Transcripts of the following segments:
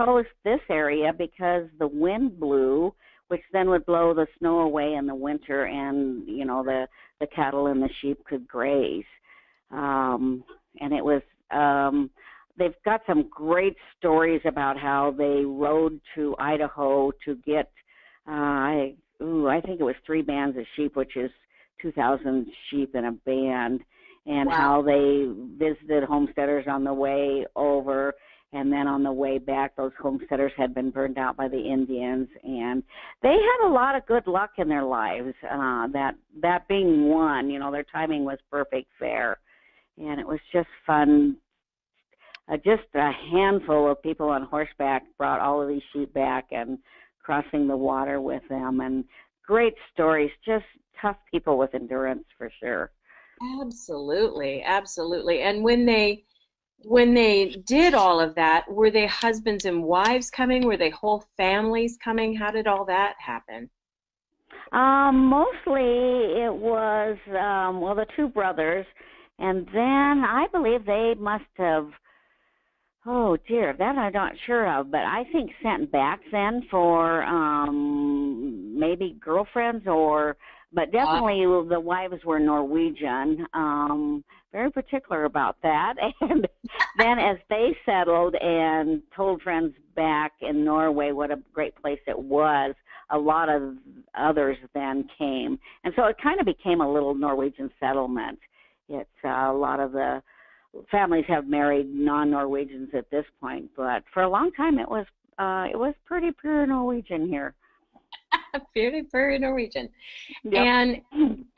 chose this area because the wind blew, which then would blow the snow away in the winter, and the cattle and the sheep could graze. And it was they've got some great stories about how they rode to Idaho to get I think it was 3 bands of sheep, which is 2,000 sheep in a band, and Wow. how they visited homesteaders on the way over, and then on the way back, those homesteaders had been burned out by the Indians, and they had a lot of good luck in their lives. That being one, their timing was perfect fair, and it was just fun. Just a handful of people on horseback brought all of these sheep back and crossing the water with them, and great stories, just tough people with endurance for sure. Absolutely, absolutely. And when they did all of that, were they husbands and wives coming? Were they whole families coming? How did all that happen? Mostly it was, the 2 brothers, and then I believe they must have, oh dear, that I'm not sure of, but I think sent back then for maybe girlfriends, but definitely the wives were Norwegian, very particular about that. And then as they settled and told friends back in Norway what a great place it was, a lot of others then came. And so it kind of became a little Norwegian settlement. It's a lot of the families have married non-Norwegians at this point, but for a long time it was pretty pure Norwegian here. Very, very Norwegian. Yep.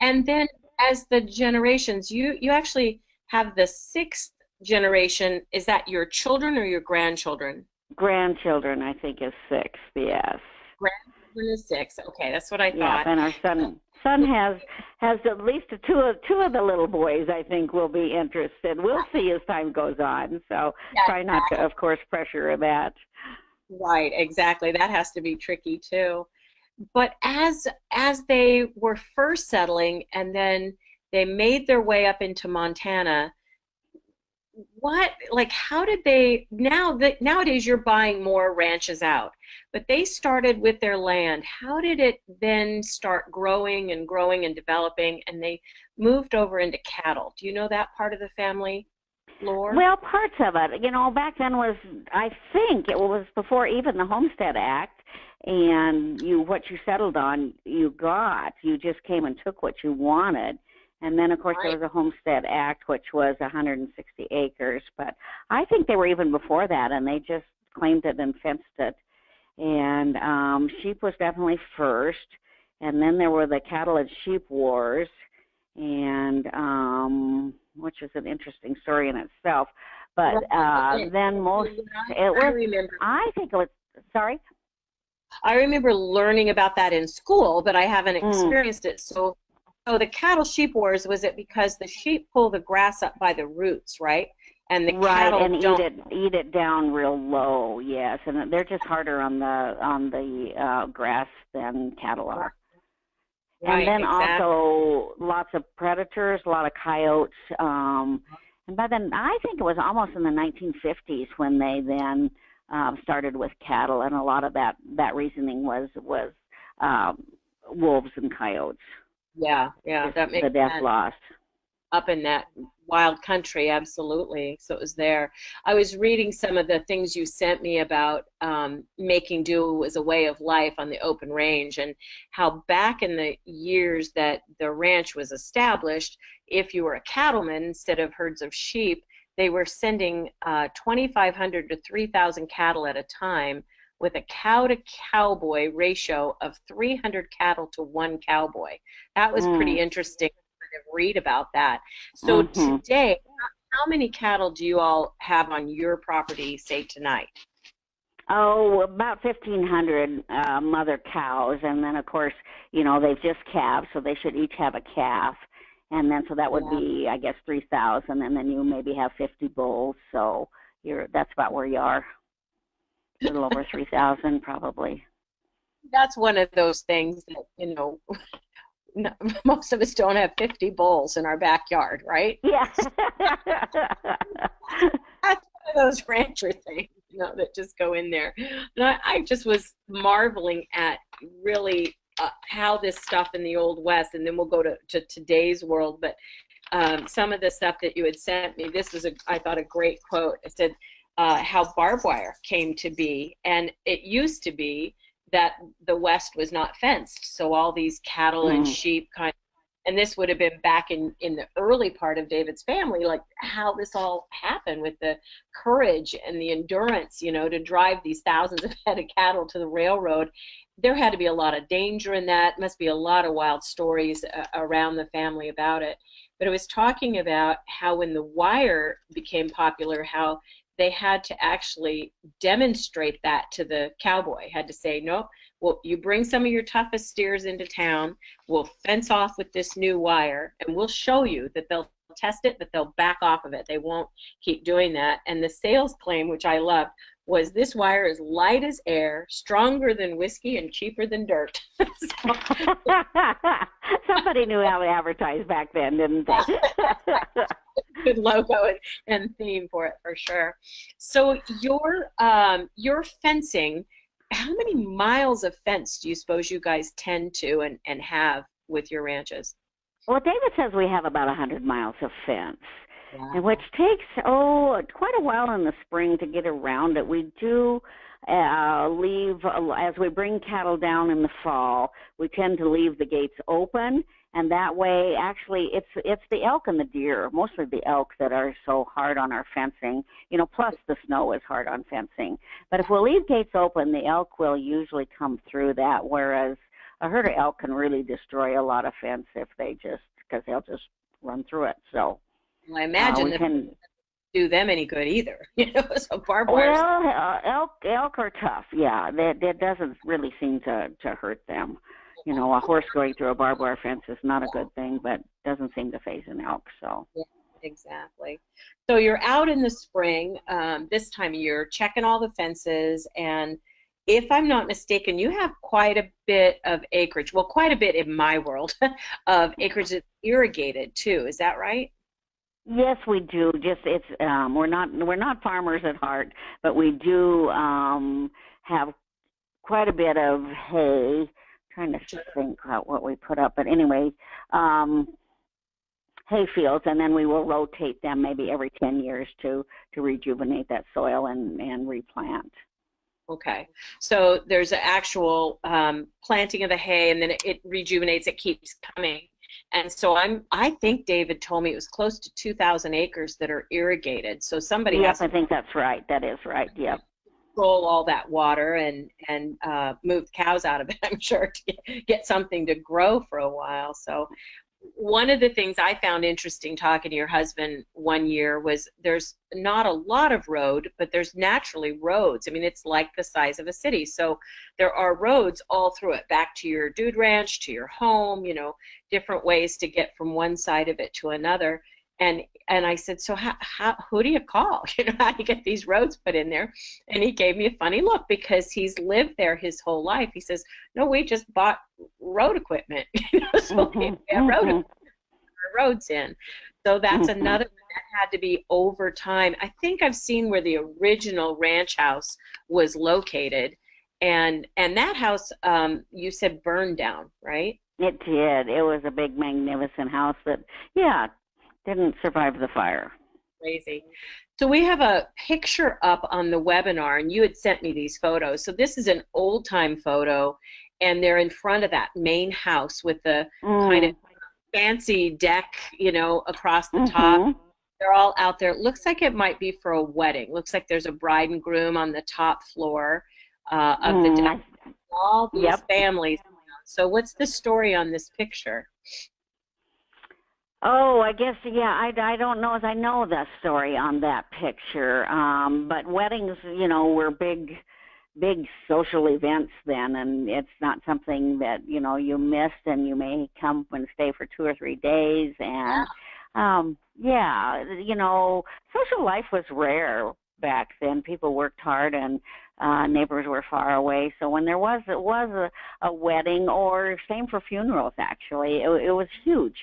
And then as the generations, you actually have the 6th generation. Is that your children or your grandchildren? Grandchildren, I think, is 6. Yes. Grandchildren is 6. Okay, that's what I thought. Yeah, and our son has at least two of the little boys, I think, will be interested. We'll see as time goes on. So Yeah, try not to, of course, pressure that. right, exactly. That has to be tricky too. But as they were first settling and then they made their way up into Montana, how did they, nowadays you're buying more ranches out, but they started with their land. How did it then start growing and developing, and they moved over into cattle? Do you know that part of the family lore? Well, parts of it. Back then I think it was before even the Homestead Act, and what you settled on, you got. You just came and took what you wanted. And then, of course, Right. there was a Homestead Act, which was 160 acres. But I think they were even before that, and they just claimed it and fenced it. And sheep was definitely first. And then there were the cattle and sheep wars, and which is an interesting story in itself. But then I think it was, sorry? I remember learning about that in school, but I haven't experienced it. So the cattle sheep wars, was it because the sheep pull the grass up by the roots, right? And the cattle and don't eat it down real low, yes, and they're just harder on the grass than cattle are. Right, And then exactly. also lots of predators, a lot of coyotes. And by then, I think it was almost in the 1950s when they then started with cattle, and a lot of that reasoning was wolves and coyotes. Yeah, that makes the death sense. loss. Up in that wild country, absolutely. So it was there. I was reading some of the things you sent me about making do as a way of life on the open range, and how back in the years that the ranch was established, if you were a cattleman instead of herds of sheep, they were sending 2,500 to 3,000 cattle at a time, with a cow to cowboy ratio of 300 cattle to 1 cowboy. That was pretty interesting to read about that. So today, how many cattle do you all have on your property, say, tonight? Oh, about 1,500 mother cows, and then of course, they've just calved, so they should each have a calf, and then so that would be, I guess, 3,000, and then you maybe have 50 bulls, so that's about where you are. A little over 3,000 probably. That's one of those things that, most of us don't have 50 bulls in our backyard, right? Yeah. That's one of those rancher things. that just go in there. And I just was marveling at really how this stuff in the Old West, and then we'll go to today's world, but some of the stuff that you had sent me, this was, I thought, a great quote. It said how barbed wire came to be, and it used to be that the West was not fenced, so all these cattle and sheep and this would have been back in the early part of David's family, like how this all happened with the courage and the endurance, to drive these thousands of head of cattle to the railroad. There had to be a lot of danger in that. Must be a lot of wild stories around the family about it. But it was talking about how when the wire became popular, how they had to actually demonstrate that to the cowboy. Had to say, no, well, you bring some of your toughest steers into town, we'll fence off with this new wire, and we'll show you that they'll test it, but they'll back off of it. They won't keep doing that. And the sales claim, which I loved, was this wire is light as air, stronger than whiskey, and cheaper than dirt. Somebody knew how to advertise back then, didn't they? Good logo and theme for it, for sure. So your fencing, how many miles of fence do you suppose you guys tend to and have with your ranches? Well, David says we have about 100 miles of fence. Wow. And which takes, quite a while in the spring to get around it. We do leave, as we bring cattle down in the fall, we tend to leave the gates open, and that way, actually, it's the elk and the deer, mostly the elk, that are so hard on our fencing, plus the snow is hard on fencing. But if we'll leave gates open, the elk will usually come through that, whereas a herd of elk can really destroy a lot of fence because they'll just run through it, so. Well, I imagine that doesn't do them any good either, so barbed wire. Well, elk are tough, yeah. That doesn't really seem to hurt them. A horse going through a barbed wire fence is not a good thing, but doesn't seem to phase an elk, so. Yeah, exactly. So you're out in the spring, this time of year, checking all the fences, and if I'm not mistaken, you have quite a bit of acreage, well, quite a bit in my world, of acreage that's irrigated too, is that right? Yes, we do. We're not farmers at heart, but we do have quite a bit of hay. Trying to think about what we put up, but anyway, hay fields, and then we will rotate them maybe every 10 years to rejuvenate that soil and replant. Okay, so there's an actual planting of the hay, and then it rejuvenates. It keeps coming. And so I think David told me it was close to 2,000 acres that are irrigated. So somebody has to, I think that's right. That is right. Yep. Control all that water and move cows out of it, I'm sure, to get something to grow for a while. So one of the things I found interesting talking to your husband one year was there's not a lot of road, but there's naturally roads. I mean, it's like the size of a city. So there are roads all through it, back to your dude ranch, to your home, different ways to get from one side of it to another. And I said, so who do you call? How do you get these roads put in there? And he gave me a funny look because he's lived there his whole life. He says, no, we just bought road equipment. So we have roads in. So that's another one that had to be over time. I think I've seen where the original ranch house was located. And that house, you said burned down, right? It did. It was a big, magnificent house that, didn't survive the fire. Crazy. So we have a picture up on the webinar, and you had sent me these photos. So this is an old-time photo, and they're in front of that main house with the kind of fancy deck, across the top. They're all out there. It looks like it might be for a wedding. Looks like there's a bride and groom on the top floor of the deck. All these families. So what's the story on this picture? Oh, I guess, I don't know as I know the story on that picture. But weddings, were big social events then, and it's not something that, you missed, and you may come and stay for 2 or 3 days. And, social life was rare back then. People worked hard, and neighbors were far away. So when it was a wedding, or same for funerals, actually, it was huge.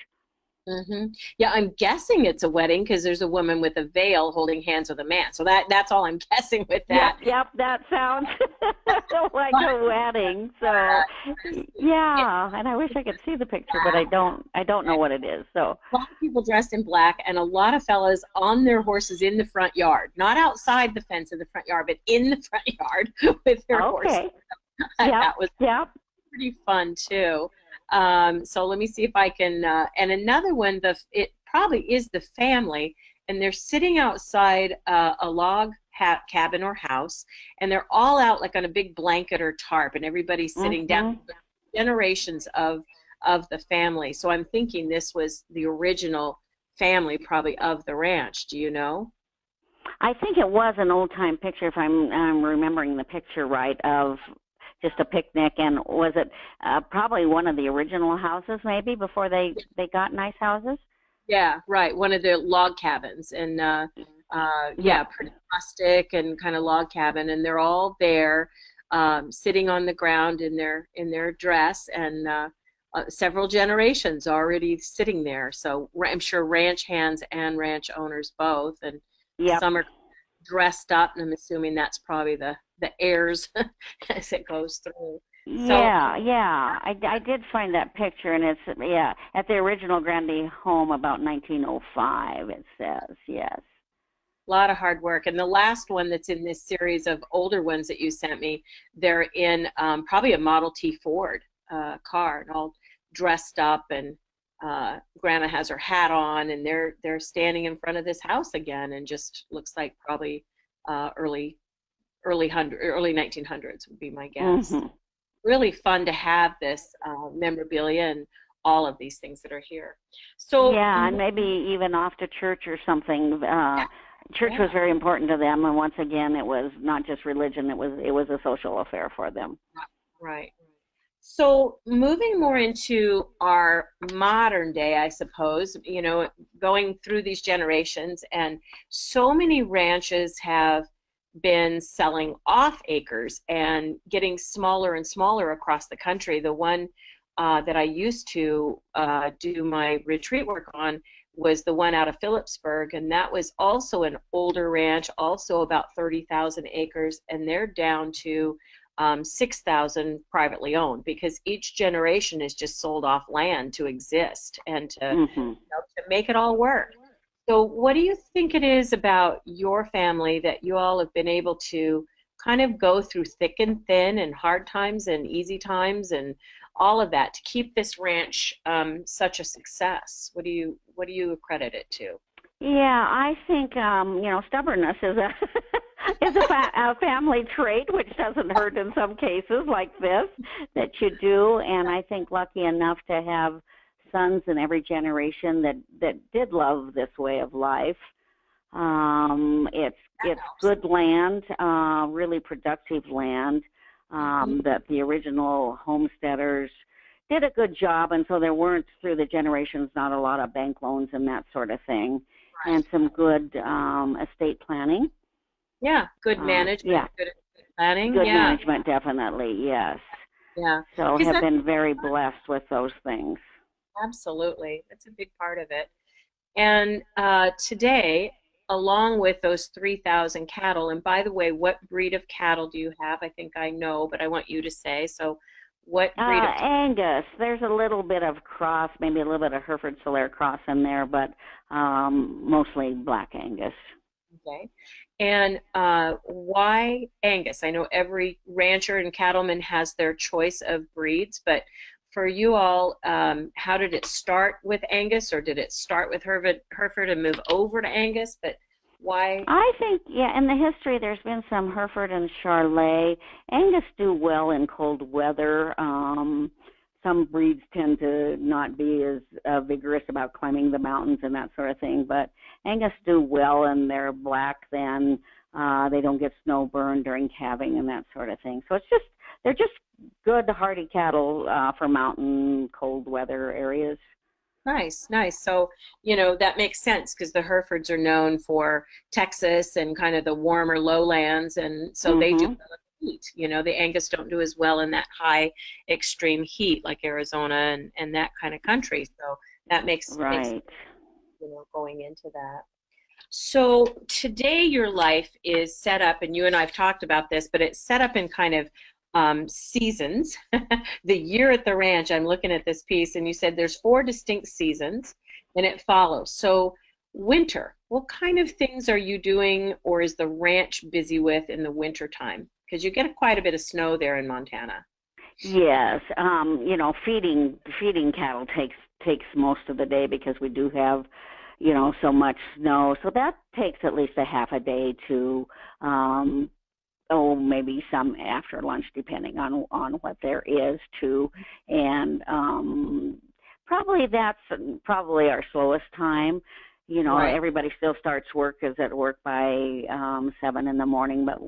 Yeah, I'm guessing it's a wedding because there's a woman with a veil holding hands with a man. So that's all I'm guessing with Yep, that. yep, that sounds like a wedding. So, It, yeah, and I wish I could see the picture, but I don't know what it is. So, a lot of people dressed in black and a lot of fellas on their horses in the front yard, not outside the fence in the front yard, but in the front yard with their horses. okay. Yep, That was yep. pretty fun too. So let me see if I can. And another one, it probably is the family, and they're sitting outside a log cabin or house, and they're all out like on a big blanket or tarp, and everybody's sitting down. Mhm. Generations of the family. So I'm thinking this was the original family, probably of the ranch. Do you know? I think it was an old time picture, if I'm remembering the picture right, of just a picnic. And was it probably one of the original houses, maybe before they got nice houses? Yeah, right. One of the log cabins, and yeah, Yep. pretty rustic and kind of log cabin, and they're all there, sitting on the ground in their dress, and several generations already sitting there. So I'm sure ranch hands and ranch owners both, and Yep. some are dressed up, and I'm assuming that's probably the heirs as it goes through. So Yeah, yeah. I did find that picture, and it's, yeah, at the original Grundy home about 1905. It says, yes. a lot of hard work. And the last one that's in this series of older ones that you sent me, they're in probably a Model T Ford car, and all dressed up, and Grandma has her hat on, and they're standing in front of this house again, and just looks like probably early 1900s would be my guess. Mhm. Really fun to have this memorabilia and all of these things that are here. So Yeah, and maybe even off to church or something. yeah, Church was yeah, very important to them, and once again, it was not just religion; it was a social affair for them. right. So moving more into our modern day, I suppose, going through these generations, and so many ranches have been selling off acres and getting smaller and smaller across the country. The one that I used to do my retreat work on was the one out of Phillipsburg, and that was also an older ranch, also about 30,000 acres, and they're down to 6,000 privately owned, because each generation has just sold off land to exist and Mhm. to make it all work. So what do you think it is about your family that you all have been able to kind of go through thick and thin and hard times and easy times and all of that to keep this ranch such a success? What do you accredit it to? Yeah, I think stubbornness is a a family trait, which doesn't hurt in some cases like this that you do. And I think lucky enough to have sons in every generation that did love this way of life. It's good land, really productive land, Mhm. that the original homesteaders did a good job, and so there weren't, through the generations, not a lot of bank loans and that sort of thing, Right. and some good estate planning. Yeah, good management, Yeah, good planning. good Yeah, management, definitely, yes. yeah. So Because have that's been very blessed with those things. absolutely, that's a big part of it. And today, along with those 3,000 cattle, and by the way, what breed of cattle do you have? I think I know, but I want you to say. So, what breed of Angus, there's a little bit of cross, maybe a little bit of Hereford Solaire cross in there, but mostly Black Angus. okay? And why Angus? I know every rancher and cattleman has their choice of breeds, but for you all, how did it start with Angus, or did it start with Hereford and move over to Angus? But why? I think, yeah, in the history there's been some Hereford and Charolais. Angus do well in cold weather. Some breeds tend to not be as vigorous about climbing the mountains and that sort of thing, but Angus do well, and they're black then. They don't get snow burned during calving and that sort of thing. So they're just good, hardy cattle for mountain, cold weather areas. Nice, nice. So, that makes sense because the Herefords are known for Texas and kind of the warmer lowlands, and so they do Mm-hmm. well in heat. The Angus don't do as well in that high extreme heat like Arizona and that kind of country. So That makes Right. going into that. So today your life is set up, and you and I have talked about this, but it's set up in kind of seasons. The year at the ranch, I'm looking at this piece, and you said there's 4 distinct seasons, and it follows. So winter, what kind of things are you doing, or is the ranch busy with in the winter time? Because you get quite a bit of snow there in Montana. Yes. Feeding cattle takes most of the day because we do have, so much snow. So that takes at least a half a day to maybe some after lunch, depending on what there is too. And that's probably our slowest time. Right. Everybody still starts is at work by 7 in the morning, but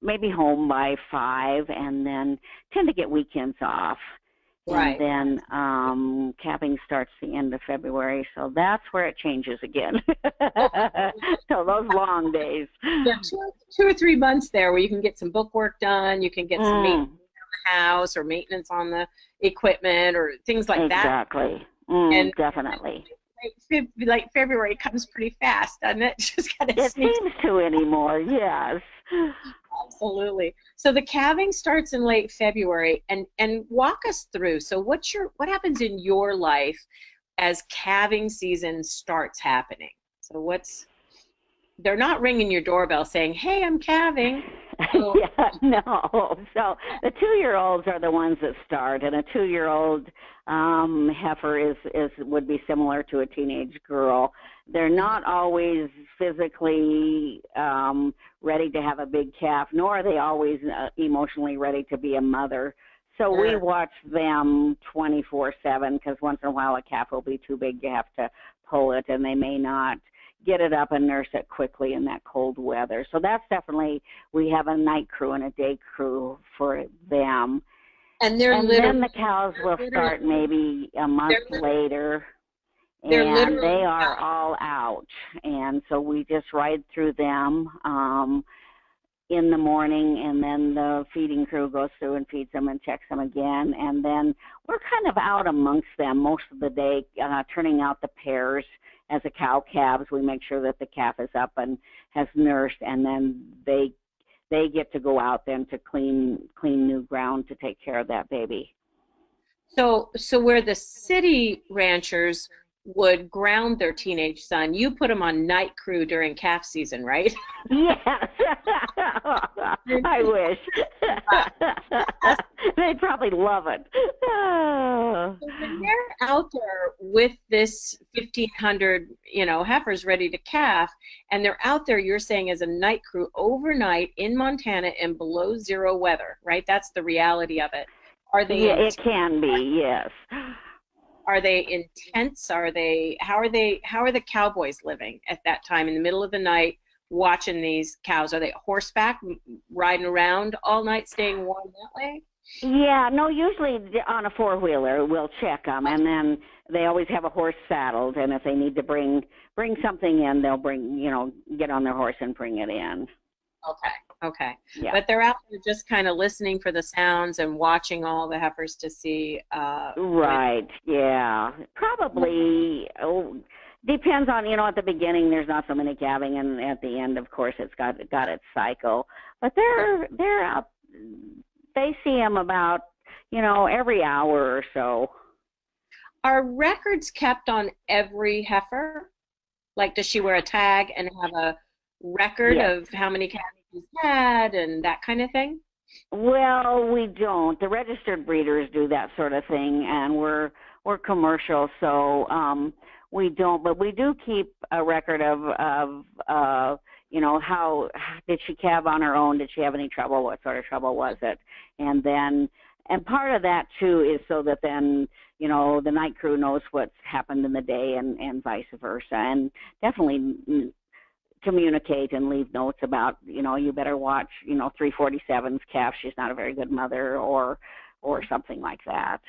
maybe home by 5, and then tend to get weekends off. Right. And then calving starts the end of February, so that's where it changes again. So those long days. Yeah, 2 or 3 months there where you can get some book work done, you can get some maintenance on the house or maintenance on the equipment or things like that. Exactly. And Definitely. like February comes pretty fast, doesn't it? Just kind of It sneaks. seems to anymore, yes. Absolutely. So the calving starts in late February, and walk us through. So what happens in your life as calving season starts happening? So they're not ringing your doorbell saying, "Hey, I'm calving." So, Yeah, no. So the 2-year-olds are the ones that start, and a 2-year-old heifer would be similar to a teenage girl. They're not always physically ready to have a big calf, nor are they always emotionally ready to be a mother. So we watch them 24/7 because once in a while a calf will be too big, you have to pull it, and they may not get it up and nurse it quickly in that cold weather. So that's definitely, we have a night crew and a day crew for them. and then the cows will start maybe a month later, and they are all out. And so we just ride through them in the morning, and then the feeding crew goes through and feeds them and checks them again. And then we're kind of out amongst them most of the day, turning out the pairs. As a cow calves, we make sure that the calf is up and has nursed, and then they get to go out then to clean new ground to take care of that baby. So where the city ranchers would ground their teenage son, you put him on night crew during calf season, right? Yes. I wish. They'd probably love it. So when they're out there with this 1,500, heifers ready to calf, and they're out there, you're saying, as a night crew overnight in Montana in below zero weather, right? That's the reality of it. Are they? Yeah, it can be. Yes. Are they intense? How are the Cowboys living at that time in the middle of the night watching these cows? Are they horseback riding around all night, staying warm that way? Yeah, no, usually on a 4-wheeler we'll check them, and then they always have a horse saddled, and if they need to bring something in, they'll get on their horse and bring it in. Okay. Yeah. But they're out there just kind of listening for the sounds and watching all the heifers to see. Right. Yeah. Probably. Depends on, at the beginning there's not so many calving, and at the end, of course, it's got its cycle. But they're out. They see them about, every hour or so. Are records kept on every heifer? Like, does she wear a tag and have a record of how many calves she's had and that kind of thing? Well, we don't. The registered breeders do that sort of thing, and we're commercial, so we don't. But we do keep a record of how did she calve on her own? Did she have any trouble? What sort of trouble was it? And part of that too is so that then the night crew knows what's happened in the day, and vice versa, and definitely communicate and leave notes about, you better watch, 347's calf, she's not a very good mother, or something like that.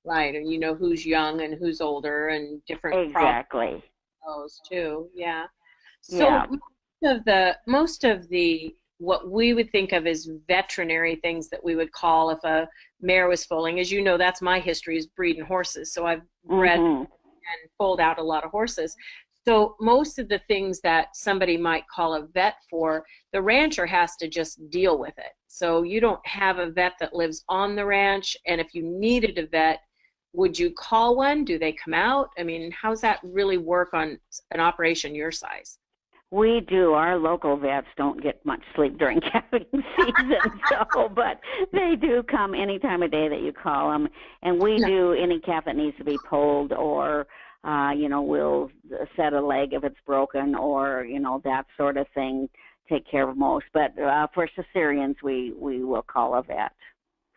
Right, and who's young and who's older and different Exactly. those too. Yeah. So most of the what we would think of as veterinary things that we would call if a mare was foaling. As you know, that's my history, is breeding horses. So I've bred and foaled out a lot of horses. So most of the things that somebody might call a vet for, the rancher has to just deal with it. So you don't have a vet that lives on the ranch. And if you needed a vet, would you call one? Do they come out? I mean, how's that really work on an operation your size? We do. Our local vets don't get much sleep during calving season, but they do come any time of day that you call them. And we do any calf that needs to be pulled, or, we'll set a leg if it's broken, or, that sort of thing, take care of most. But for cesareans, we will call a vet.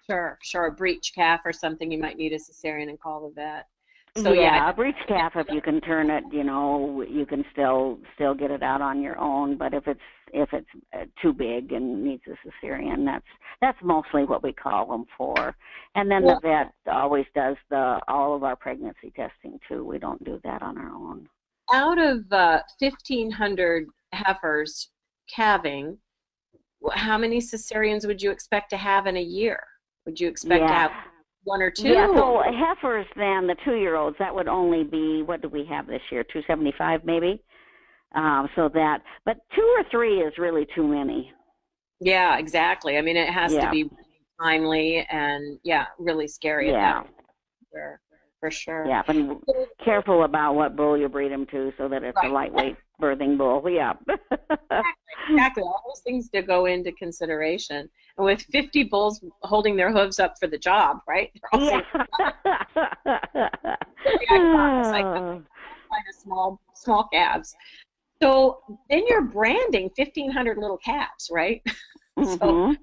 Sure. A breech calf or something, you might need a cesarean and call the vet. So a breech calf, if you can turn it, you can still get it out on your own. But if it's too big and needs a cesarean, that's mostly what we call them for. And then the vet always does all of our pregnancy testing too. We don't do that on our own. Out of 1,500 heifers calving, how many cesareans would you expect to have in a year? Would you expect to have one or two? Yeah, so heifers then, the 2-year-olds, that would only be, what do we have this year, 275 maybe? But 2 or 3 is really too many. Yeah, exactly. I mean, it has to be timely and, really scary. Yeah. For sure. Yeah, but careful about what bull you breed them to so that it's a lightweight birthing bull. Yeah. Exactly. All those things to go into consideration. And with 50 bulls holding their hooves up for the job, right? Yeah. It's like kind of small calves. So then you're branding 1,500 little calves, right? So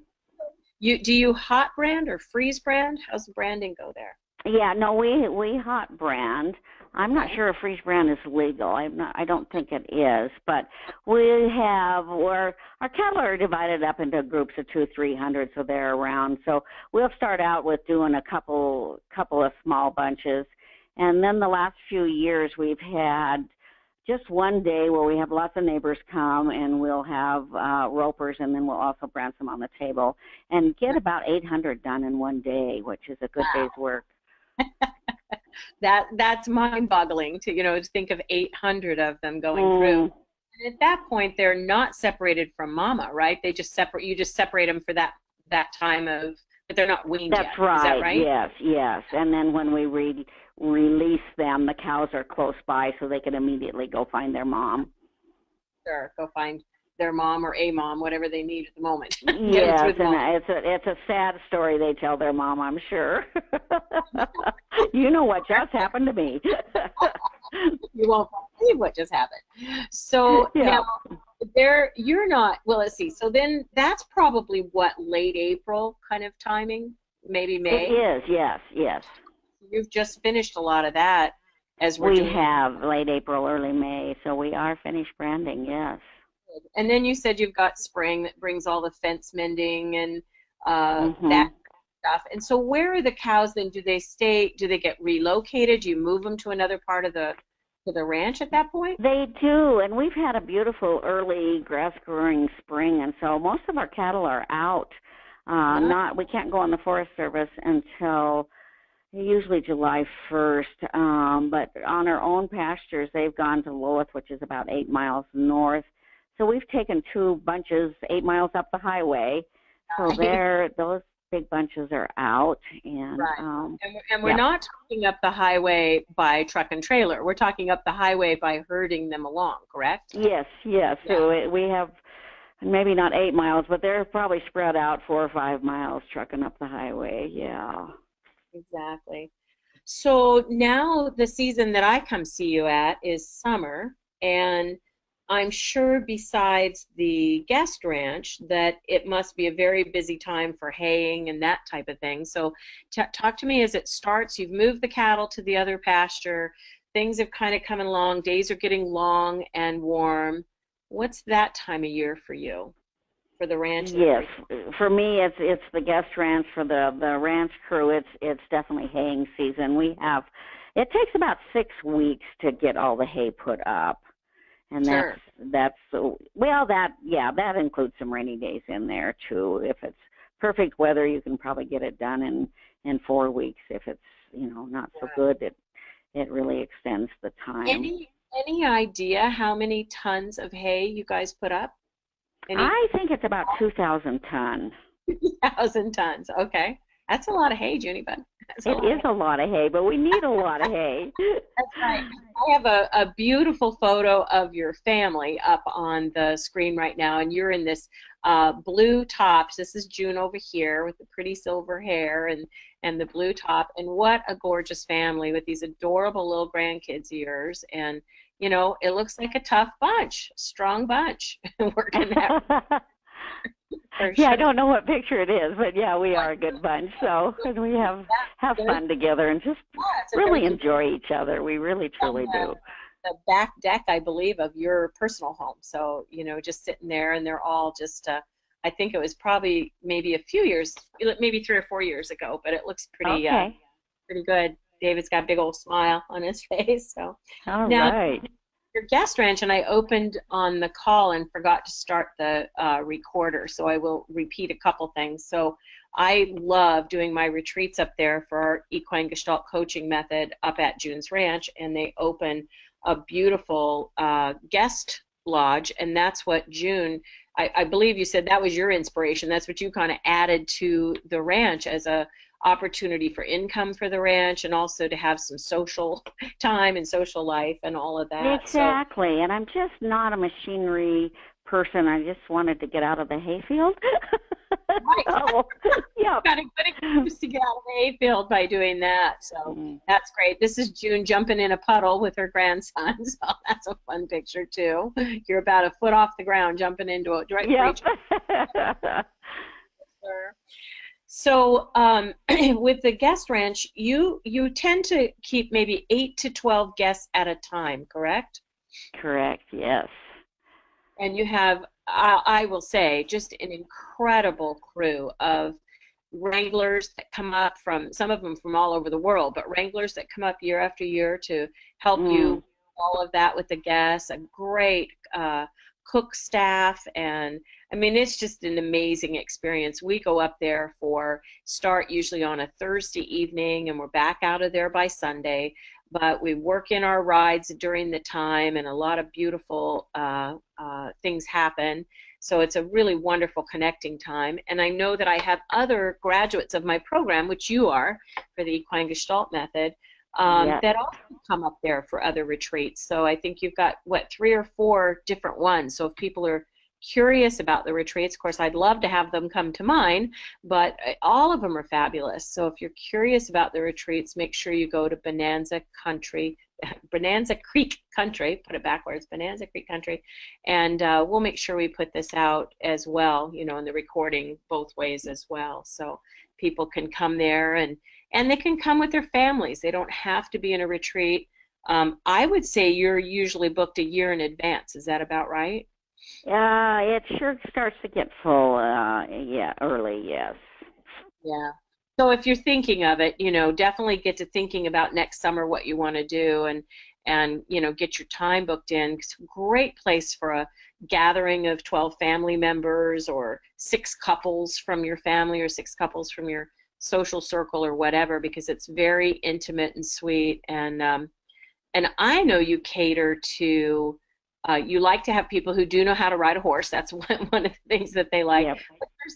do you hot brand or freeze brand? How's the branding go there? Yeah, no, we hot brand. I'm not sure if freeze brand is legal. I don't think it is, but our cattle are divided up into groups of 200-300, so they're around. So we'll start out with doing a couple of small bunches, and then the last few years we've had just one day where we have lots of neighbors come, and we'll have ropers, and then we'll also brand some on the table, and get about 800 done in one day, which is a good day's work. That's mind-boggling to think of 800 of them going through. And at that point, they're not separated from mama, right? You just separate them for that time but they're not weaned yet. That's right. Is that right? Yes. And then when we release them, the cows are close by, so they can immediately go find their mom. Sure, go find their mom or a mom, whatever they need at the moment. Yes, and it's a sad story they tell their mom, I'm sure. You know what just happened to me. You won't believe what just happened. So now, you're not, well, let's see. So then that's probably late April kind of timing, maybe May? It is, yes. You've just finished a lot of that we have late April, early May, so we are finished branding, yes. And then you said you've got spring that brings all the fence mending and that stuff. And so where are the cows then? Do they get relocated? Do you move them to another part of the ranch at that point? They do, and we've had a beautiful early grass-growing spring, and so most of our cattle are out. We can't go on the Forest Service until usually July 1st, but on our own pastures, they've gone to Loweth, which is about 8 miles north. So we've taken 2 bunches 8 miles up the highway. So those big bunches are out. And, and we're not talking up the highway by truck and trailer. We're talking up the highway by herding them along, correct? Yes. Yeah. So we have maybe not 8 miles, but they're probably spread out 4 or 5 miles trucking up the highway. Yeah. Exactly. So now the season that I come see you at is summer, and I'm sure besides the guest ranch that it must be a very busy time for haying and that type of thing. So talk to me as it starts. You've moved the cattle to the other pasture. Things have kind of come along. Days are getting long and warm. What's that time of year for you, for the ranch? Yes, for me it's the guest ranch. For the ranch crew, it's definitely haying season. It takes about 6 weeks to get all the hay put up. And Sure. that's well, that includes some rainy days in there too. If it's perfect weather, you can probably get it done in 4 weeks. If it's, not so good, it really extends the time. Any idea how many tons of hay you guys put up? I think it's about 2,000 tons. 2,000 tons. Okay. That's a lot of hay, Junie, bud. It is a lot of hay, but we need a lot of hay. That's right. I have a beautiful photo of your family up on the screen right now, and you're in this blue tops. This is June over here with the pretty silver hair and the blue top. And what a gorgeous family with these adorable little grandkids of yours. And, it looks like a tough bunch, strong bunch working that. Yeah, I don't know what picture it is, but yeah, we are a good bunch. So we have fun together and just really enjoy each other. We really, truly do. The back deck, I believe, of your personal home. So, just sitting there, and they're all just, I think it was probably maybe a few years, maybe 3 or 4 years ago, but it looks pretty, pretty good. David's got a big old smile on his face. So all now, right. Your guest ranch, and I opened on the call and forgot to start the recorder, so I will repeat a couple things. So I love doing my retreats up there for our Equine Gestalt Coaching Method up at June's Ranch, and they open a beautiful guest lodge, and that's what June, I believe you said that was your inspiration. That's what you kind of added to the ranch as a opportunity for income for the ranch, and also to have some social time and social life and all of that. Exactly. So, and I'm just not a machinery person. I just wanted to get out of the hayfield. Right. So, yeah. Got a good excuse to get out of the hayfield by doing that. So that's great. This is June jumping in a puddle with her grandson. So that's a fun picture too. You're about a foot off the ground jumping into it. Yep. So with the guest ranch, you tend to keep maybe 8 to 12 guests at a time, correct? Correct, yes. And you have, I will say, just an incredible crew of wranglers that come up from, some of them from all over the world, but wranglers that come up year after year to help you all of that with the guests, a great cook staff, and I mean, it's just an amazing experience. We go up there start usually on a Thursday evening, and we're back out of there by Sunday, but we work in our rides during the time, and a lot of beautiful things happen. So it's a really wonderful connecting time. And I know that I have other graduates of my program, which you are, for the Equine Gestalt Method, that also come up there for other retreats. So I think you've got, 3 or 4 different ones. So if people are curious about the retreats, of course, I'd love to have them come to mine, but all of them are fabulous. So if you're curious about the retreats, make sure you go to Bonanza Creek Country, put it backwards, Bonanza Creek Country, and we'll make sure we put this out as well, in the recording both ways as well. So people can come there, and they can come with their families. They don't have to be in a retreat. I would say you're usually booked a year in advance. Is that about right? It sure starts to get full, early, yes. Yeah. So if you're thinking of it, definitely get to thinking about next summer what you want to do, and get your time booked in. It's a great place for a gathering of 12 family members, or 6 couples from your family, or 6 couples from your social circle, or whatever, because it's very intimate and sweet. And I know you cater to, you like to have people who do know how to ride a horse. That's one of the things that they like. Yep.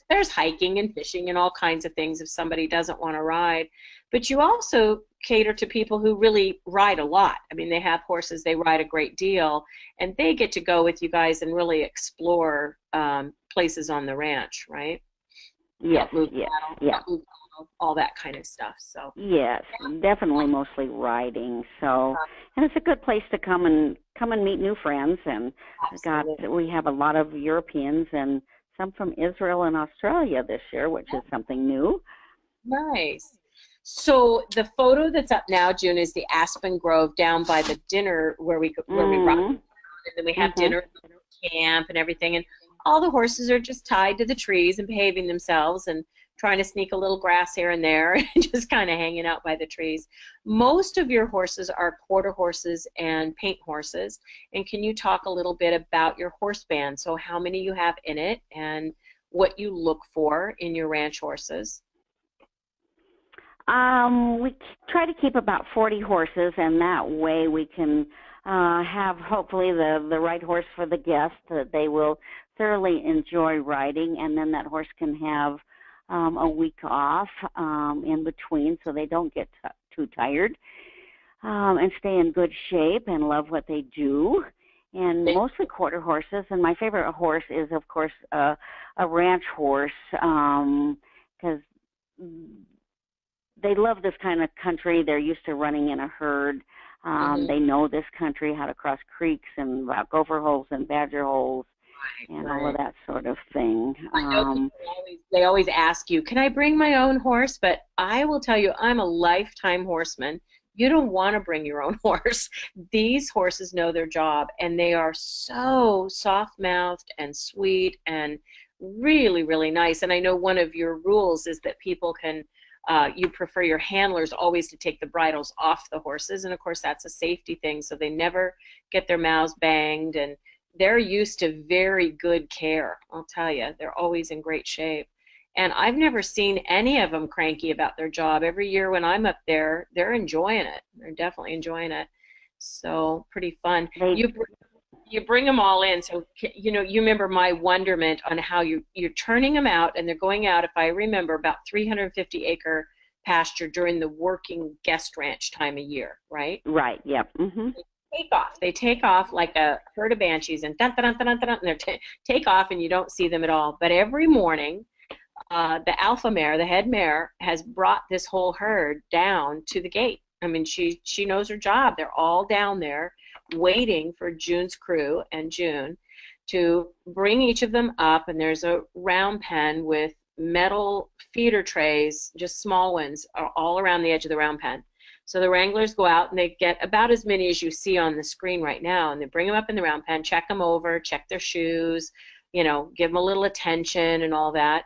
There's hiking and fishing and all kinds of things if somebody doesn't want to ride. But you also cater to people who really ride a lot. I mean, they have horses, they ride a great deal, and they get to go with you guys and really explore places on the ranch, right? Yes, all that kind of stuff. So yes, definitely mostly riding. So, and it's a good place to come and meet new friends. And we have a lot of Europeans and some from Israel and Australia this year, which is something new. Nice. So the photo that's up now, June, is the Aspen Grove down by the dinner where we rock, and then we have dinner camp and everything, and all the horses are just tied to the trees and behaving themselves, and trying to sneak a little grass here and there, and just kind of hanging out by the trees. Most of your horses are quarter horses and paint horses. And can you talk a little bit about your horse band? So how many you have in it and what you look for in your ranch horses? We try to keep about 40 horses, and that way we can have hopefully the right horse for the guest that they will thoroughly enjoy riding, and then that horse can have a week off in between so they don't get too tired and stay in good shape and love what they do. And mostly quarter horses, and my favorite horse is, of course, a ranch horse because they love this kind of country. They're used to running in a herd. They know this country, how to cross creeks and gopher holes and badger holes and all of that sort of thing. I know they always ask you, can I bring my own horse? But I will tell you, I'm a lifetime horseman. You don't want to bring your own horse. These horses know their job, and they are so soft-mouthed and sweet and really, really nice. And I know one of your rules is that people can you prefer your handlers always to take the bridles off the horses, and of course that's a safety thing, so they never get their mouths banged, and they're used to very good care. I'll tell you, they're always in great shape, and I've never seen any of them cranky about their job. Every year when I'm up there, they're enjoying it. They're definitely enjoying it. So pretty fun. You bring them all in, so you know, you remember my wonderment on how you're turning them out, and they're going out, if I remember, about 350 acre pasture during the working guest ranch time of year, right? Right. Yep. They take off like a herd of banshees, and dun, dun, dun, dun, dun, and they take off, and you don't see them at all. But every morning, the alpha mare, the head mare, has brought this whole herd down to the gate. I mean, she knows her job. They're all down there waiting for June's crew and June to bring each of them up, and there's a round pen with metal feeder trays, just small ones, all around the edge of the round pen. So the wranglers go out and they get about as many as you see on the screen right now, and they bring them up in the round pen, check them over, check their shoes, you know, give them a little attention and all that.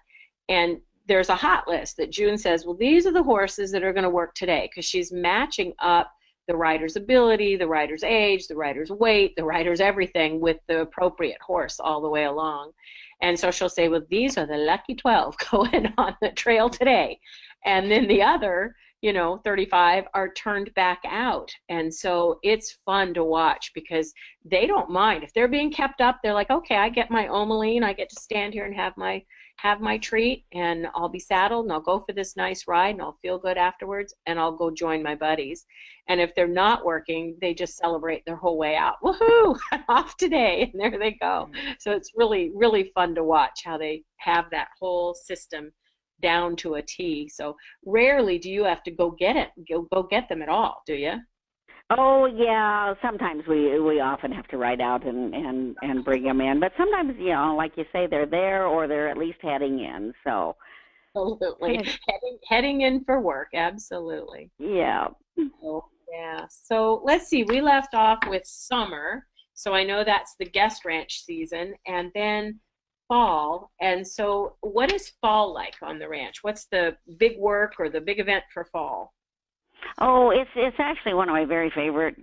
And there's a hot list that June says, well, these are the horses that are going to work today, because she's matching up the rider's ability, the rider's age, the rider's weight, the rider's everything with the appropriate horse all the way along. And so she'll say, well, these are the lucky 12 going on the trail today. And then the other, you know, 35 are turned back out. And so it's fun to watch because they don't mind. If they're being kept up, they're like, okay, I get my Omeline, I get to stand here and have my treat, and I'll be saddled, and I'll go for this nice ride, and I'll feel good afterwards, and I'll go join my buddies. And if they're not working, they just celebrate their whole way out. Woohoo! I'm off today, and there they go. So it's really, really fun to watch how they have that whole system down to a T. So rarely do you have to go get them at all, do you? Oh yeah, sometimes we often have to ride out and bring them in, but sometimes, you know, like you say, they're there or they're at least heading in. So absolutely, heading in for work, absolutely. Yeah. Oh, yeah. So let's see. We left off with summer, so I know that's the guest ranch season, and then fall. And so, what is fall like on the ranch? What's the big work or the big event for fall? Oh, it's actually one of my very favorite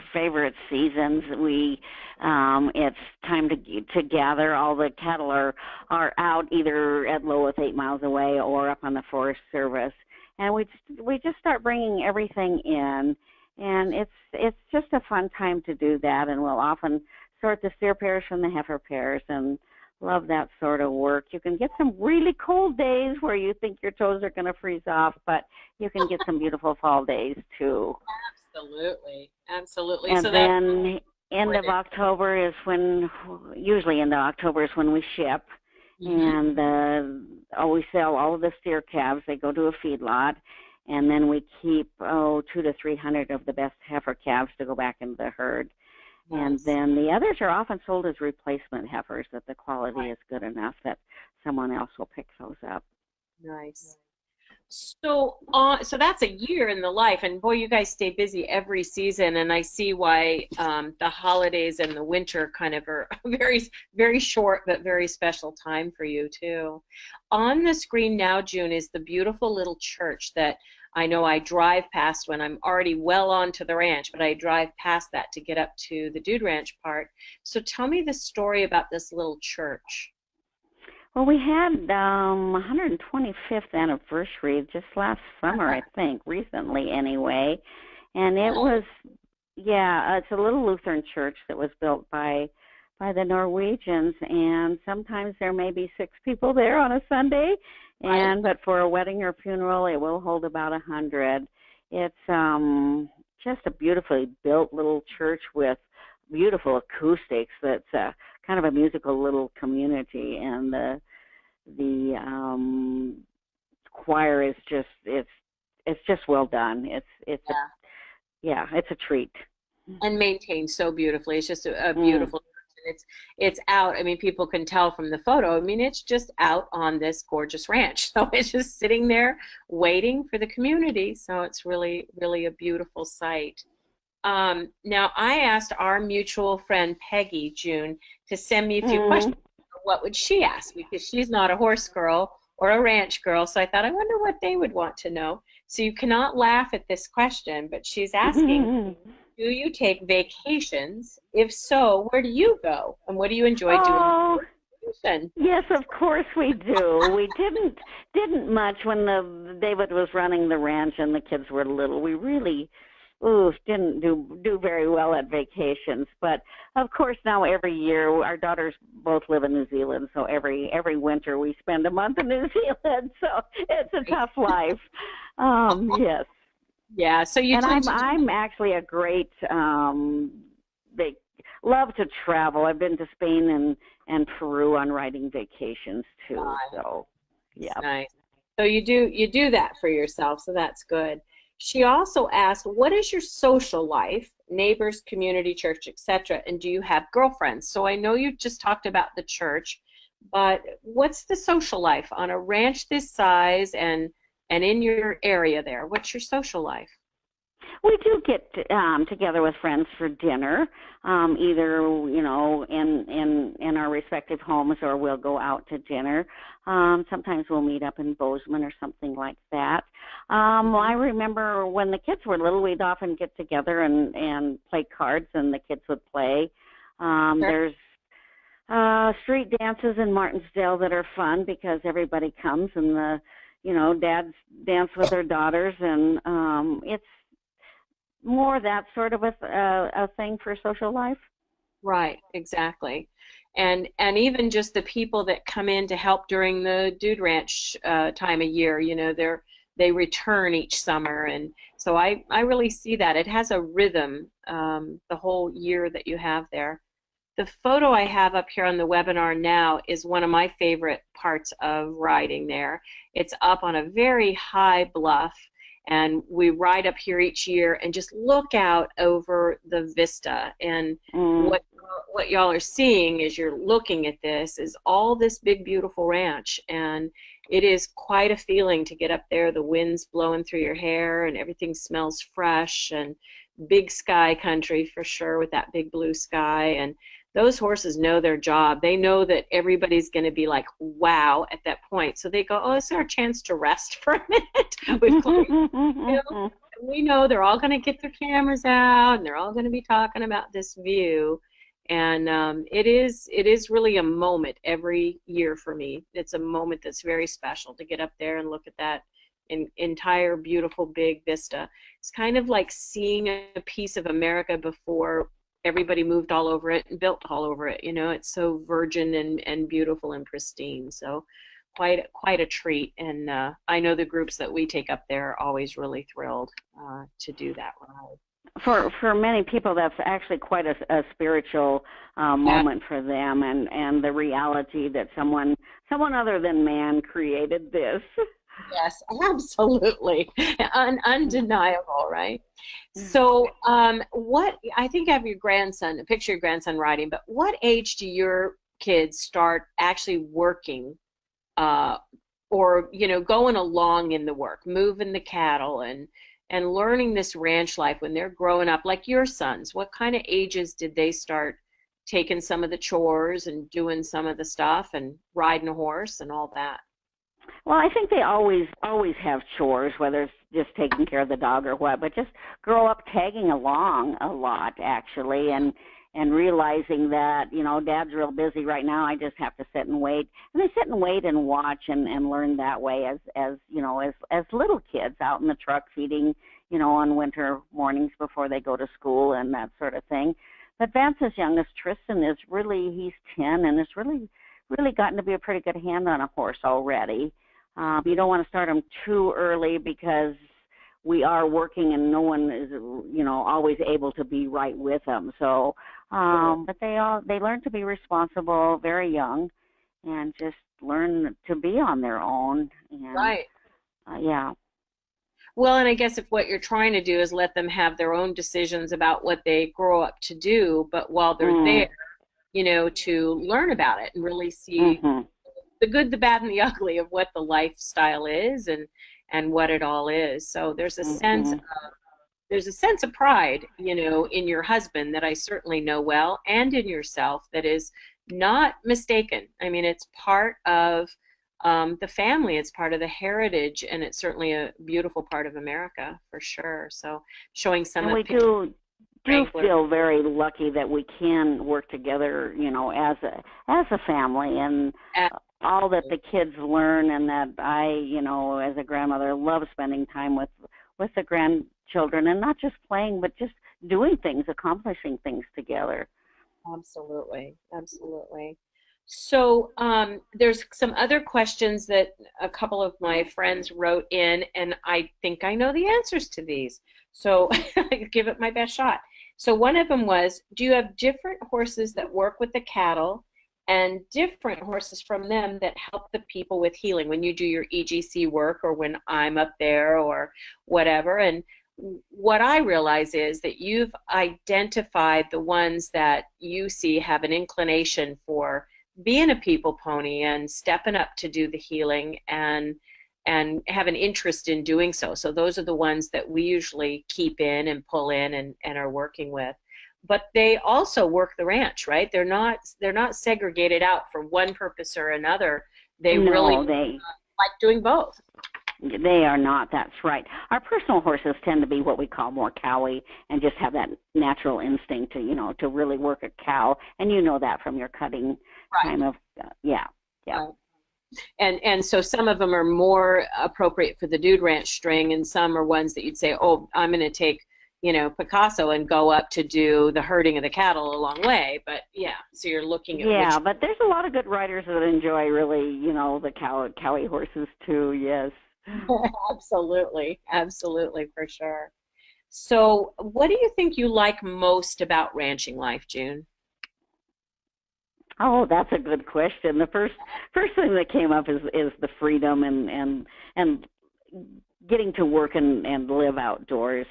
seasons. It's time to gather. All the cattle are out either at Lowith 8 miles away or up on the Forest Service, and we just start bringing everything in, and it's just a fun time to do that. And we'll often sort the steer pairs from the heifer pairs, and love that sort of work. You can get some really cold days where you think your toes are going to freeze off, but you can get some beautiful fall days too. Absolutely, absolutely. And so then end of October is usually end of October is when we ship, and we sell all of the steer calves. They go to a feedlot, and then we keep 200 to 300 of the best heifer calves to go back into the herd. Nice. And then the others are often sold as replacement heifers, that the quality is good enough that someone else will pick those up. Nice. So that's a year in the life, and boy, you guys stay busy every season, and I see why the holidays and the winter kind of are a very, very short but very special time for you too. On the screen now, June, is the beautiful little church that I know I drive past when I'm already well onto the ranch, but I drive past that to get up to the Dude Ranch part. So tell me the story about this little church. Well, we had 125th anniversary just last summer, I think, recently anyway. And it was, yeah, it's a little Lutheran church that was built by the Norwegians, and sometimes there may be 6 people there on a Sunday, and but for a wedding or funeral, it will hold about 100. It's just a beautifully built little church with beautiful acoustics. That's kind of a musical little community, and the choir is just it's just well done. It's Yeah. it's a treat. And maintained so beautifully. It's just a beautiful. It's out. I mean, people can tell from the photo. I mean, it's just out on this gorgeous ranch. So it's just sitting there waiting for the community. So it's really, really a beautiful sight. Now, I asked our mutual friend Peggy, June, to send me a few questions. What would she ask? Because she's not a horse girl or a ranch girl. So I thought, I wonder what they would want to know. So you cannot laugh at this question, but she's asking, do you take vacations? If so, where do you go? And what do you enjoy doing on vacation? Yes, of course we do. We didn't much when David was running the ranch and the kids were little. We really didn't do very well at vacations. But of course now every year our daughters both live in New Zealand, so every winter we spend a month in New Zealand. So it's a tough life. Yes. Yeah, so you and I'm actually a great they love to travel. I've been to Spain and Peru on riding vacations too. So yeah. Nice. So you do that for yourself, so that's good. She also asked, what is your social life, neighbors, community, church, etc., and do you have girlfriends? So I know you just talked about the church, but what's the social life on a ranch this size and in your area there? What's your social life? We do get together with friends for dinner, either in our respective homes, or we'll go out to dinner. Sometimes we'll meet up in Bozeman or something like that. I remember when the kids were little, we'd often get together and play cards, and the kids would play. There's street dances in Martinsdale that are fun because everybody comes, and dads dance with their daughters, and it's more that sort of a thing for social life. Right, exactly. And even just the people that come in to help during the Dude Ranch time of year, they return each summer, and so I really see that it has a rhythm the whole year that you have there. The photo I have up here on the webinar now is one of my favorite parts of riding there. It's up on a very high bluff, and we ride up here each year and just look out over the vista. And what y'all are seeing as you're looking at this is all this big, beautiful ranch. And it is quite a feeling to get up there. The wind's blowing through your hair and everything smells fresh, and big sky country for sure with that big blue sky. And those horses know their job. They know that everybody's going to be like, wow, at that point. So they go, oh, it's our chance to rest for a minute. We know they're all going to get their cameras out, and they're all going to be talking about this view. And it is really a moment every year for me. It's a moment that's very special to get up there and look at that entire beautiful big vista. It's kind of like seeing a piece of America before everybody moved all over it and built all over it. It's so virgin and beautiful and pristine. So quite a treat. And I know the groups that we take up there are always really thrilled to do that ride. For many people, that's actually quite a spiritual moment for them, and the reality that someone other than man created this. Yes, absolutely. Undeniable, right? So what, I think I have your grandson, a picture of your grandson riding, but what age do your kids start actually working or going along in the work, moving the cattle and learning this ranch life when they're growing up, like your sons? What kind of ages did they start taking some of the chores and doing some of the stuff and riding a horse and all that? Well, I think they always have chores, whether it's just taking care of the dog or what, but just grow up tagging along a lot, actually, and realizing that, Dad's real busy right now, I just have to sit and wait. And they sit and wait and watch and learn that way as little kids out in the truck feeding, on winter mornings before they go to school and that sort of thing. But Vance's youngest, Tristan, he's 10 and has really gotten to be a pretty good hand on a horse already. You don't want to start them too early because we are working and no one is, always able to be right with them. So, but they learn to be responsible very young and just learn to be on their own. And, right. Yeah. Well, and I guess if what you're trying to do is let them have their own decisions about what they grow up to do, but while they're there, to learn about it and really see the good, the bad, and the ugly of what the lifestyle is and what it all is. So there's a sense of pride, in your husband that I certainly know well, and in yourself that is not mistaken. I mean, it's part of the family, it's part of the heritage, and it's certainly a beautiful part of America for sure. So showing some and of we do feel very lucky that we can work together, as a family, and all that the kids learn, and that I, as a grandmother, love spending time with the grandchildren, and not just playing, but just doing things, accomplishing things together. Absolutely. So there's some other questions that a couple of my friends wrote in, and I think I know the answers to these. So I give it my best shot. So one of them was, do you have different horses that work with the cattle and different horses from them that help the people with healing when you do your EGC work or when I'm up there or whatever? And what I realize is that you've identified the ones that you see have an inclination for being a people pony and stepping up to do the healing and have an interest in doing so. So those are the ones that we usually keep in and pull in and are working with. But they also work the ranch, right? They're not segregated out for one purpose or another. They like doing both. They are not, that's right. Our personal horses tend to be what we call more cowy and just have that natural instinct to really work a cow. And you know that from your cutting time of, yeah. Right. And so some of them are more appropriate for the dude ranch string, and some are ones that you'd say, oh, I'm going to take, Picasso and go up to do the herding of the cattle a long way. But yeah, so you're looking at but there's a lot of good riders that enjoy really, the cowy horses too, yes. Absolutely, for sure. So what do you think you like most about ranching life, June? Oh, that's a good question. The first thing that came up is the freedom and getting to work and live outdoors.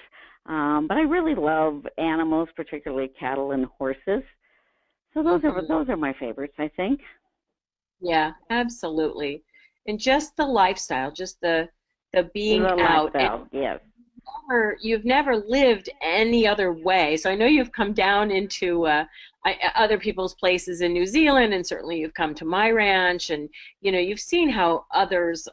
But I really love animals, particularly cattle and horses. So those are my favorites, I think. Yeah, absolutely. And just the lifestyle, just the being out. Yes. You've never lived any other way. So I know you've come down into other people's places in New Zealand, and certainly you've come to my ranch, and you've seen how others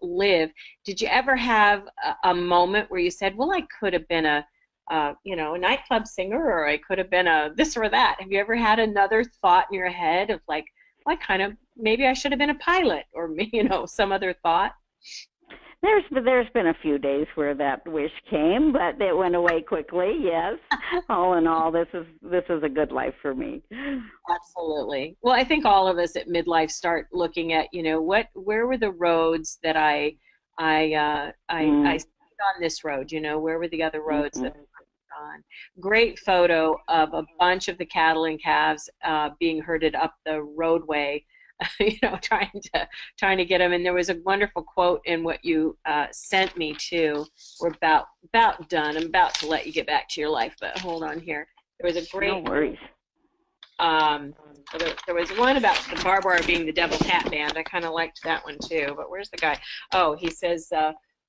live. Did you ever have a moment where you said, "Well, I could have been a nightclub singer, or I could have been a this or that"? Have you ever had another thought in your head of like, well, maybe I should have been a pilot, or some other thought? There's been a few days where that wish came, but it went away quickly. Yes. All in all, this is a good life for me. Absolutely. Well, I think all of us at midlife start looking at, where were the roads that I stayed on this road, where were the other roads that I were on? Great photo of a bunch of the cattle and calves being herded up the roadway. Trying to get them. And there was a wonderful quote in what you sent me too. We're about done. I'm about to let you get back to your life, but hold on here. There was a great. No worries. So there was one about the barbed wire being the devil's hat band. I kind of liked that one too. But where's the guy? Oh, he says,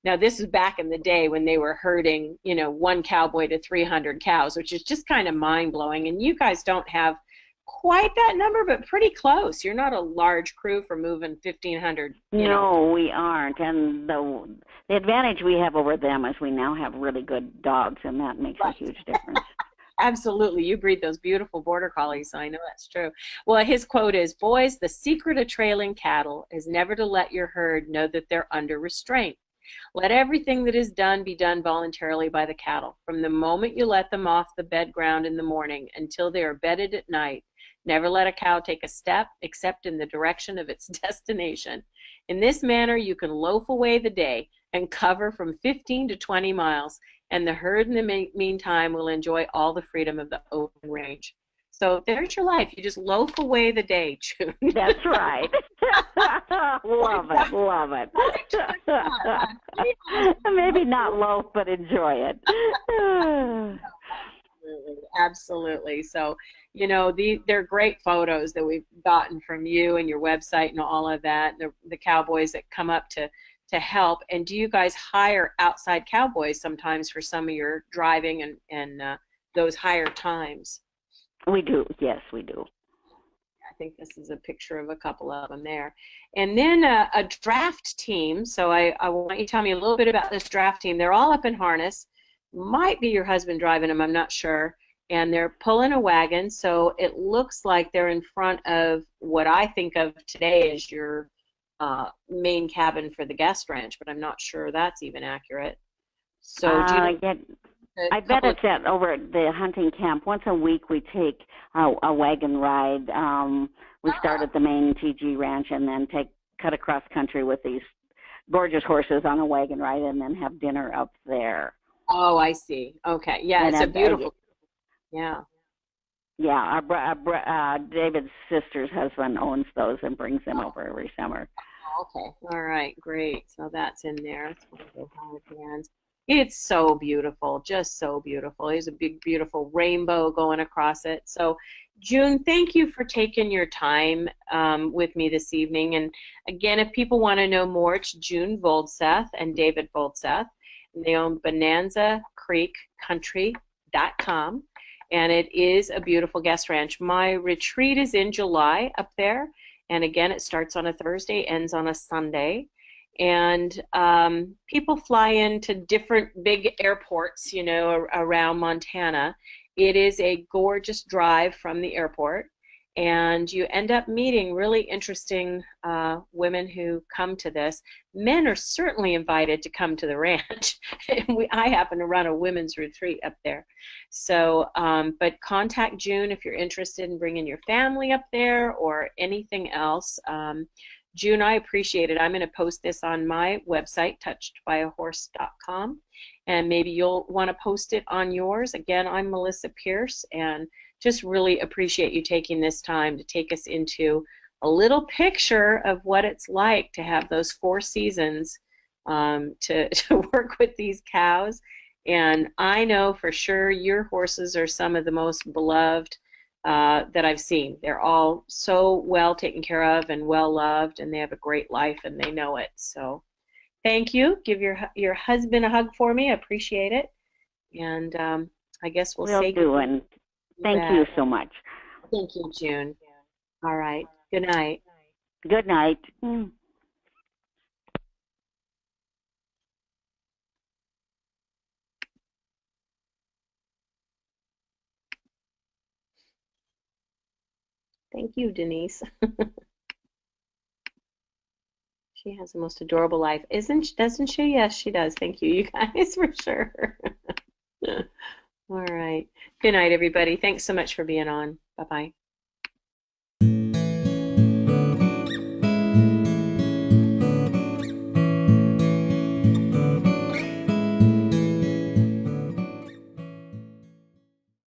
now this is back in the day when they were herding, you know, one cowboy to 300 cows, which is just kind of mind-blowing. And you guys don't have quite that number, but pretty close. You're not a large crew for moving 1,500. No, we aren't. And the advantage we have over them is we now have really good dogs, and that makes a huge difference. Absolutely. You breed those beautiful border collies, so I know that's true. Well, his quote is, "Boys, the secret of trailing cattle is never to let your herd know that they're under restraint. Let everything that is done be done voluntarily by the cattle. From the moment you let them off the bed ground in the morning until they are bedded at night, never let a cow take a step except in the direction of its destination. In this manner, you can loaf away the day and cover from 15 to 20 miles, and the herd in the meantime will enjoy all the freedom of the open range." So there's your life. You just loaf away the day, June. That's right. Love it, love it. Maybe not loaf, but enjoy it. Absolutely. So, you know, they're great photos that we've gotten from you and your website and all of that. The cowboys that come up to help. And do you guys hire outside cowboys sometimes for some of your driving and those higher times? We do. Yes, we do. I think this is a picture of a couple of them there. And then a draft team. So I want you to tell me a little bit about this draft team. They're all up in harness. Might be your husband driving them, I'm not sure. And they're pulling a wagon. So it looks like they're in front of what I think of today as your main cabin for the guest ranch, but I'm not sure that's even accurate. So do you know, I bet it's over at the hunting camp. Once a week we take a wagon ride. We start at the main TG ranch and then cut across country with these gorgeous horses on a wagon ride and then have dinner up there. Oh, I see. Okay. Yeah, and it's a beautiful. Yeah. Yeah, David's sister's husband owns those and brings them over every summer. Okay. All right. Great. So that's in there. It's one of the hard hands. It's so beautiful, just so beautiful. There's a big, beautiful rainbow going across it. So, June, thank you for taking your time with me this evening. And again, if people want to know more, it's June Voldseth and David Voldseth. And they own BonanzaCreekCountry.com. And it is a beautiful guest ranch. My retreat is in July up there. And again, it starts on a Thursday, ends on a Sunday. And people fly into different big airports, you know, around Montana. It is a gorgeous drive from the airport. And you end up meeting really interesting women who come to this. Men are certainly invited to come to the ranch. I happen to run a women's retreat up there. So, but contact June if you're interested in bringing your family up there or anything else. June, I appreciate it. I'm going to post this on my website, touchedbyahorse.com, and maybe you'll want to post it on yours. Again, I'm Melisa Pearce, and just really appreciate you taking this time to take us into a little picture of what it's like to have those 4 seasons to work with these cows. And I know for sure your horses are some of the most beloved that I've seen. They're all so well taken care of and well loved, and they have a great life and they know it. So thank you. Give your husband a hug for me. I appreciate it. And I guess we'll say do. And thank you so much. Thank you, June. All right. Good night. Good night. Thank you, Denise. She has the most adorable life, doesn't she? Yes, she does. Thank you, you guys, for sure. All right. Good night, everybody. Thanks so much for being on. Bye-bye.